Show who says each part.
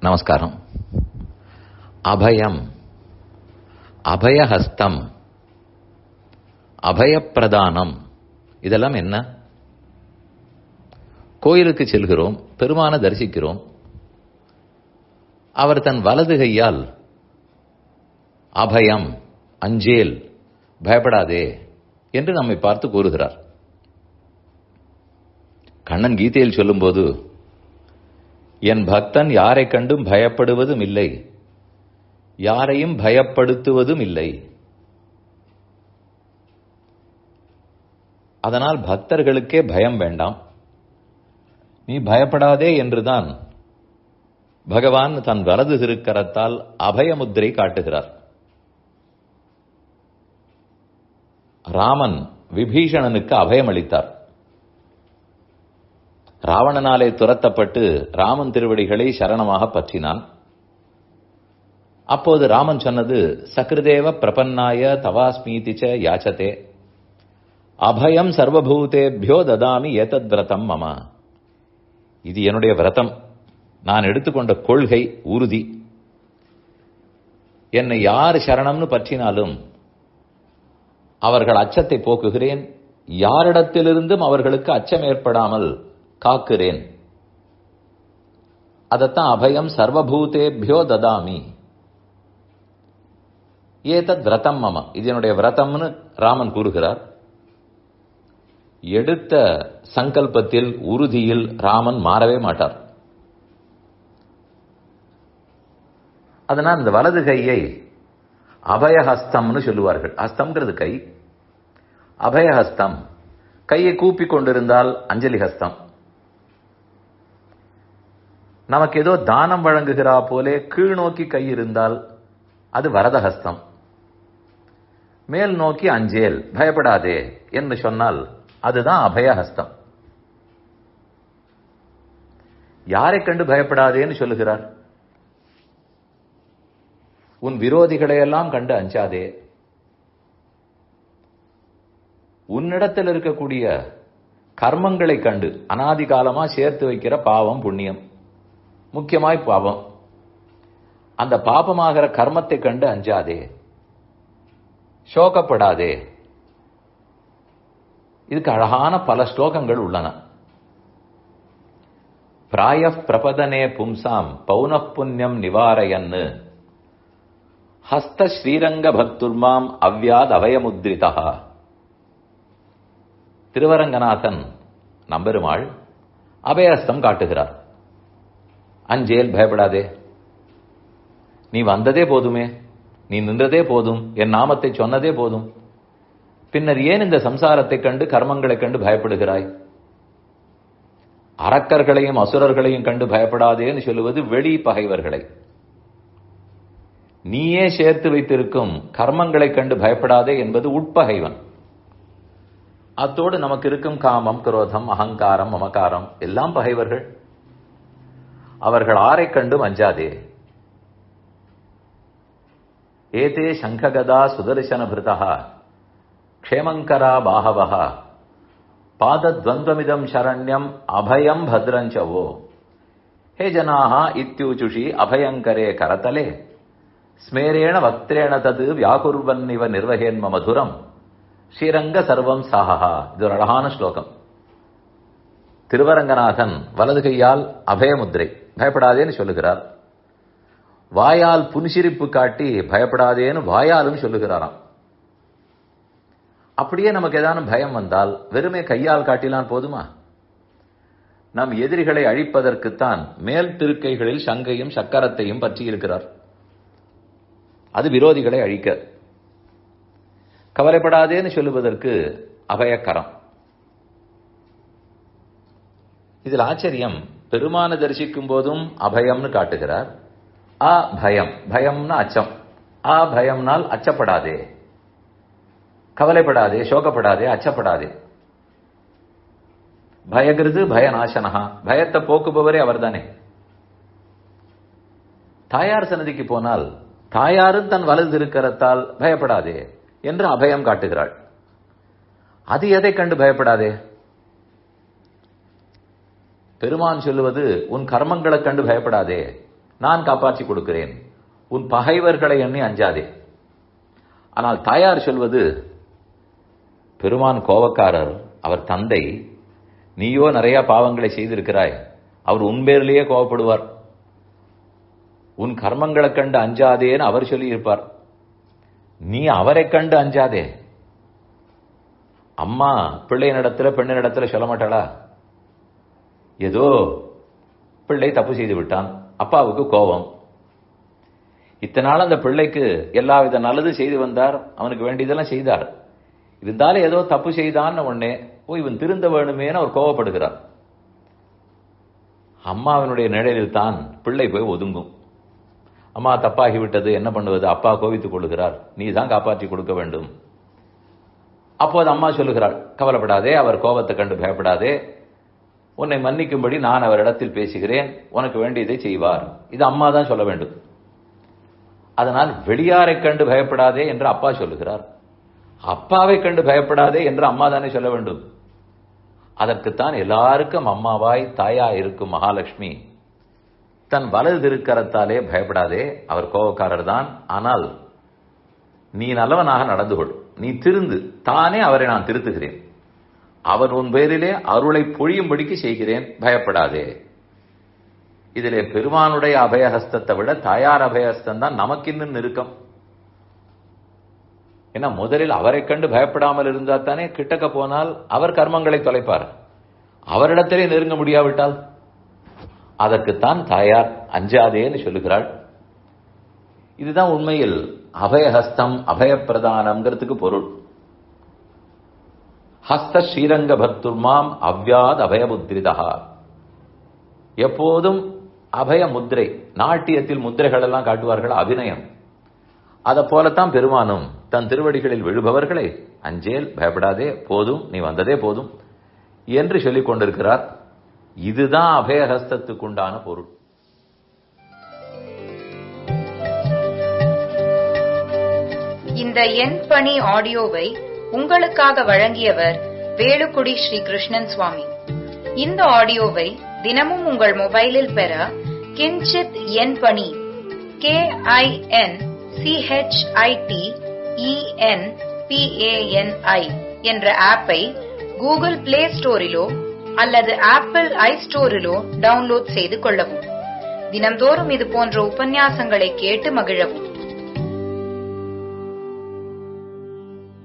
Speaker 1: நமஸ்காரம். அபயம், அபயஹஸ்தம், அபயப்பிரதானம் இதெல்லாம் என்ன? கோயிலுக்கு செல்கிறோம், பெருமானை தரிசிக்கிறோம். அவர் தன் வலது கையால் அபயம், அஞ்சேல், பயப்படாதே என்று நம்மை பார்த்து கூறுகிறார். கண்ணன் கீதையில் சொல்லும்போது, என் பக்தன் யாரை கண்டும் பயப்படுவதும் இல்லை, யாரையும் பயப்படுத்துவதும் இல்லை. அதனால் பக்தர்களுக்கே பயம் வேண்டாம், நீ பயப்படாதே என்றுதான் பகவான் தன் வலது திருக்கரத்தால் அபயமுத்திரை காட்டுகிறார். ராமன் விபீஷணனுக்கு அபயம் அளித்தார். ராவணனாலே துரத்தப்பட்டு ராமன் திருவடிகளை சரணமாக பற்றினான். அப்போது ராமன் சொன்னது, சக்ருதேவ பிரபன்னாய தவாஸ்மீதி ச யாச்சதே அபயம் சர்வபூதேபியோ ததாமி ஏதத் விரதம் மம. இது என்னுடைய விரதம், நான் எடுத்துக்கொண்ட கொள்கை, உறுதி. என்னை யார் சரணம்னு பற்றினாலும் அவர்கள் அச்சத்தை போக்குகிறேன், யாரிடத்திலிருந்தும் அவர்களுக்கு அச்சம் ஏற்படாமல் காக்கிறேன். அதத்தான் அபயம் சர்வபூதேபியோ ததாமி ஏதத் விரதம் மம. இது என்னுடைய விரதம்னு ராமன் கூறுகிறார். எடுத்த சங்கல்பத்தில், உறுதியில் ராமன் மாறவே மாட்டார். அதனால் இந்த வலது கையை அபயஹஸ்தம்னு சொல்லுவார்கள். ஹஸ்தம்ங்கிறது கை, அபயஹஸ்தம். கையை கூப்பி கொண்டிருந்தால் அஞ்சலி ஹஸ்தம். நமக்கு ஏதோ தானம் வழங்குகிறா போலே கீழ் நோக்கி கை இருந்தால் அது வரதஹஸ்தம். மேல் நோக்கி அஞ்சேல், பயப்படாதே என்று சொன்னால் அதுதான் அபயஹஸ்தம். யாரை கண்டு பயப்படாதேன்னு சொல்லுகிறார்? உன் விரோதிகளையெல்லாம் கண்டு அஞ்சாதே. உன்னிடத்தில் இருக்கக்கூடிய கர்மங்களை கண்டு, அனாதி காலமா சேர்த்து வைக்கிற பாவம் புண்ணியம், முக்கியமாய் பாவம், அந்த பாபமாகிற கர்மத்தை கண்டு அஞ்சாதே, சோகப்படாதே. இதுக்கு அழகான பல ஸ்லோகங்கள் உள்ளன. பிராய பிரபதனே பும்சாம் பௌனః புண்ணியம் நிவாரயன்னு ஹஸ்த ஸ்ரீரங்க பக்துர்மாம் அவ்யாத் அபயமுத்ரிதா. திருவரங்கநாதன் நம்பெருமாள் அபயஹஸ்தம் காட்டுகிறார். அஞ்சேல், பயப்படாதே, நீ வந்ததே போதுமே, நீ நின்றதே போதும், என் நாமத்தை சொன்னதே போதும், பின்னர் ஏன் இந்த சம்சாரத்தை கண்டு, கர்மங்களை கண்டு பயப்படுகிறாய்? அரக்கர்களையும் அசுரர்களையும் கண்டு பயப்படாதேன்னு சொல்லுவது வெளி பகைவர்களை. நீயே சேர்த்து வைத்திருக்கும் கர்மங்களை கண்டு பயப்படாதே என்பது உட்பகைவன். அத்தோடு நமக்கு இருக்கும் காமம், குரோதம், அகங்காரம், மமகாரம் எல்லாம் பகைவர்கள். அவர்கள் ஆரை கண்டும் அஞ்சாதே. ஏதே சங்ககதா சுதர்சன பிருதா க்ஷேமங்கரா பாஹவஹ பாதத்வந்த்வமிதம் சரண்யம் அபயம் பத்ரஞ்சவோ. ஹே ஜனாஹ இத்யூச்சுஷி அபயங்கரே கரதலே ஸ்மேரேண வக்திரேண தது வியாகுர்வன்னிவ நிர்வகேன்ம மதுரம் ஸ்ரீரங்க சர்வம் சாஹா. இது ஒரு அழகான ஸ்லோகம். திருவரங்கநாதன் வலது கையால் அபயமுத்திரை, பயப்படாதேன்னு சொல்லுகிறார். வாயால் புன்சிரிப்பு காட்டி பயப்படாதேன்னு வாயாலும் சொல்லுகிறாராம். அப்படியே நமக்கு ஏதானும் பயம் வந்தால் வெறுமே கையால் காட்டிலாம் போதுமா? நம் எதிரிகளை அழிப்பதற்குத்தான் மேல் திருக்கைகளில் சங்கையும் சக்கரத்தையும் பற்றி இருக்கிறார். அது விரோதிகளை அழிக்க. கவலைப்படாதேன்னு சொல்லுவதற்கு அபயக்கரம். இதில் ஆச்சரியம், பெருமான தரிசிக்கும் போதும் அபயம்னு காட்டுகிறார். பயம், பயம்னா அச்சம். பயம்னால் அச்சப்படாதே, கவலைப்படாதே, சோகப்படாதே, அச்சப்படாதே. பயகிருது பயநாசனஹா, பயத்தை போக்குபவரே அவர்தானே. தாயார் சன்னதிக்கு போனால் தாயாரும் தன் வலது திருக்கரத்தால் பயப்படாதே என்று அபயம் காட்டுகிறாள். அது எதை கண்டு பயப்படாதே? பெருமான் சொல்லுவது உன் கர்மங்களை கண்டு பயப்படாதே, நான் காப்பாற்றி கொடுக்கிறேன். உன் பகைவர்களை எண்ணி அஞ்சாதே. ஆனால் தாயார் சொல்வது, பெருமான் கோபக்காரர், அவர் தந்தை, நீயோ நிறைய பாவங்களை செய்திருக்கிறாய், அவர் உன் பேரிலேயே கோபப்படுவார். உன் கர்மங்களை கண்டு அஞ்சாதேன்னு அவர் சொல்லியிருப்பார். நீ அவரை கண்டு அஞ்சாதே. அம்மா பிள்ளையினிடத்துல பெண்ணினிடத்துல சொல்ல மாட்டாளா? ஏதோ பிள்ளை தப்பு செய்து விட்டான், அப்பாவுக்கு கோபம். இத்தனை நாள் அந்த பிள்ளைக்கு எல்லாவித நல்லது செய்து வந்தார், அவனுக்கு வேண்டியதெல்லாம் செய்தார். இருந்தாலும் ஏதோ தப்பு செய்தான்னு உடனே இவன் திருந்த வேணுமேனு அவர் கோபப்படுகிறார். அம்மாவினுடைய நிழலில் தான் பிள்ளை போய் ஒதுங்கும். அம்மா தப்பாகிவிட்டது, என்ன பண்ணுவது? அப்பா கோபித்துக் கொள்ளுகிறார், நீ தான் காப்பாற்றி கொடுக்க வேண்டும். அப்போது அம்மா சொல்லுகிறாள், கவலைப்படாதே, அவர் கோபத்தை கண்டு பயப்படாதே, உன்னை மன்னிக்கும்படி நான் அவரிடத்தில் பேசுகிறேன், உனக்கு வேண்டியதை செய்வார். இது அம்மா தான் சொல்ல வேண்டும். அதனால் வெளியாரை கண்டு பயப்படாதே என்று அப்பா சொல்லுகிறார். அப்பாவை கண்டு பயப்படாதே என்று அம்மா தானே சொல்ல வேண்டும். அதற்குத்தான் எல்லாருக்கும் அம்மாவாய் தாயா இருக்கும் மகாலட்சுமி தன் வலது திருக்கரத்தாலே, பயப்படாதே, அவர் கோபக்காரர் தான், ஆனால் நீ நல்லவனாக நடந்து கொள், நீ திருந்து, தானே அவரை நான் திருத்துகிறேன், அவர் உன் பேரிலே அருளை பொழியும்படிக்கு செய்கிறேன், பயப்படாதே. இதிலே பெருமானுடைய அபயஹஸ்தத்தை விட தாயார் அபயஹஸ்தம் தான் நமக்கு இன்னும் நெருக்கம். ஏன்னா முதலில் அவரை கண்டு பயப்படாமல் இருந்தா தானே கிட்டக்க போனால் அவர் கர்மங்களை தொலைப்பார், அவரிடத்திலே நெருங்க முடியாவிட்டால். அதற்குத்தான் தாயார் அஞ்சாதேன்னு சொல்லுகிறாள். இதுதான் உண்மையில் அபயஹஸ்தம், அபயப்பிரதானம்ங்கிறதுக்கு பொருள். ஹஸ்த ஸ்ரீரங்க பக்துர்மாம் அவ்யாத் அபயமுத்ரிதா. எப்போதும் அபய முத்திரை, நாட்டியத்தில் முத்திரைகள் எல்லாம் காட்டுவார்கள், அபிநயம். அதை போலத்தான் பெருமானும் தன் திருவடிகளில் விழுபவர்களை அஞ்சேல், பயப்படாதே, போதும், நீ வந்ததே போதும் என்று சொல்லிக் கொண்டிருக்கிறார். இதுதான் அபயஹஸ்தத்துக்குண்டான பொருள்.
Speaker 2: இந்த என் பணி ஆடியோவை உங்களுக்காக வழங்கியவர் வேலுக்குடி ஸ்ரீ கிருஷ்ணன் சுவாமி. இந்த ஆடியோவை தினமும் உங்கள் மொபைலில் பெற கிஞ்சித் என் பணி KINCHITENPANI என்ற ஆப்பை கூகுள் பிளே ஸ்டோரிலோ அல்லது ஆப்பிள் ஐஸ்டோரிலோ டவுன்லோட் செய்து கொள்ளவும். தினம்தோறும் இது போன்ற உபன்யாசங்களை கேட்டு மகிழவும்.